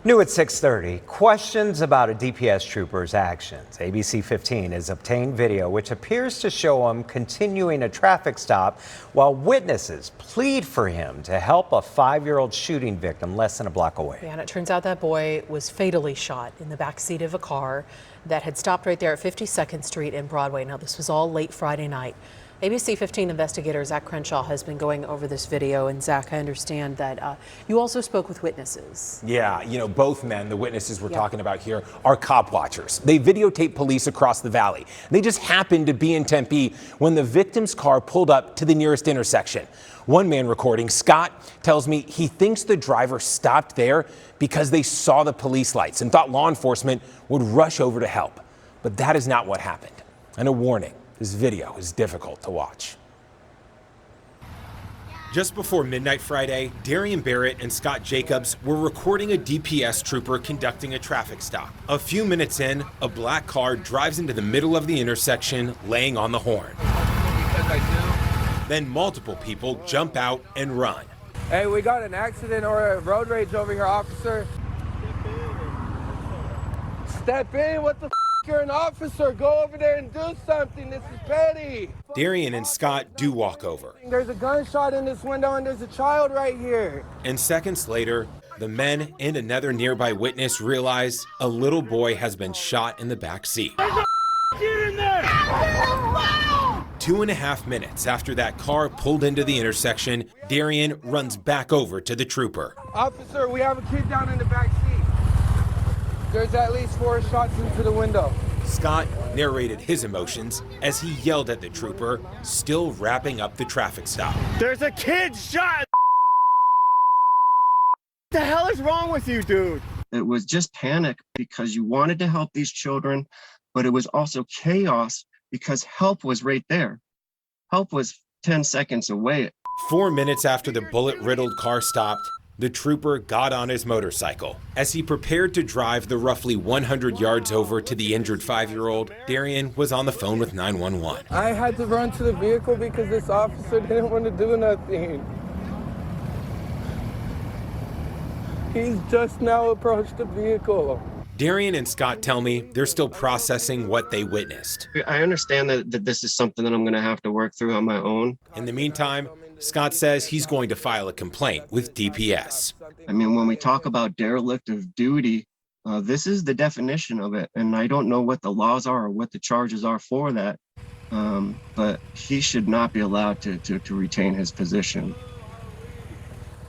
New at 6:30, questions about a DPS trooper's actions. ABC 15 has obtained video which appears to show him continuing a traffic stop while witnesses plead for him to help a 5-year-old shooting victim less than a block away. Yeah, and it turns out that boy was fatally shot in the backseat of a car that had stopped right there at 52nd Street and Broadway. Now, this was all late Friday night. ABC 15 investigator Zach Crenshaw has been going over this video. And Zach, I understand that you also spoke with witnesses. Yeah, you know, both men, the witnesses we're talking about here, are cop watchers. They videotape police across the valley. They just happened to be in Tempe when the victim's car pulled up to the nearest intersection. One man recording, Scott, tells me he thinks the driver stopped there because they saw the police lights and thought law enforcement would rush over to help. But that is not what happened. And a warning. This video is difficult to watch. Just before midnight Friday, Darian Barrett and Scott Jacobs were recording a DPS trooper conducting a traffic stop. A few minutes in, a black car drives into the middle of the intersection, laying on the horn. Then multiple people jump out and run. Hey, we got an accident or a road rage over here, officer. Step in, what the f? You're an officer. Go over there and do something. This is petty. Darian and Scott do walk over. There's a gunshot in this window and there's a child right here. And seconds later, the men and another nearby witness realize a little boy has been shot in the back seat. There's a kid in there! 2.5 minutes after that car pulled into the intersection, Darian runs back over to the trooper. Officer, we have a kid down in the back seat. There's at least 4 shots into the window. Scott narrated his emotions as he yelled at the trooper, still wrapping up the traffic stop. There's a kid shot! What the hell is wrong with you, dude? It was just panic because you wanted to help these children, but it was also chaos because help was right there. Help was 10 seconds away. 4 minutes after the bullet-riddled car stopped, the trooper got on his motorcycle. As he prepared to drive the roughly 100 yards over to the injured 5-year-old, Darian was on the phone with 911. I had to run to the vehicle because this officer didn't want to do nothing. He's just now approached the vehicle. Darian and Scott tell me they're still processing what they witnessed. I understand that this is something that I'm going to have to work through on my own. In the meantime, Scott says he's going to file a complaint with DPS. I mean, when we talk about derelict of duty, this is the definition of it. And I don't know what the laws are or what the charges are for that. But he should not be allowed to retain his position.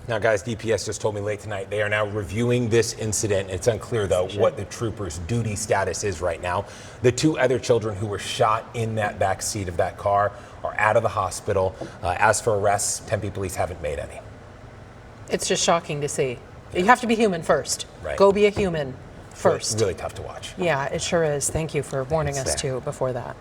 Now, guys, DPS just told me late tonight they are now reviewing this incident. It's unclear, though, what the trooper's duty status is right now. The 2 other children who were shot in that back seat of that car are out of the hospital. As for arrests, Tempe police haven't made any. It's just shocking to see. You have to be human first. Right. Go be a human first. Really tough to watch. Yeah, it sure is. Thank you for warning us, too, before that.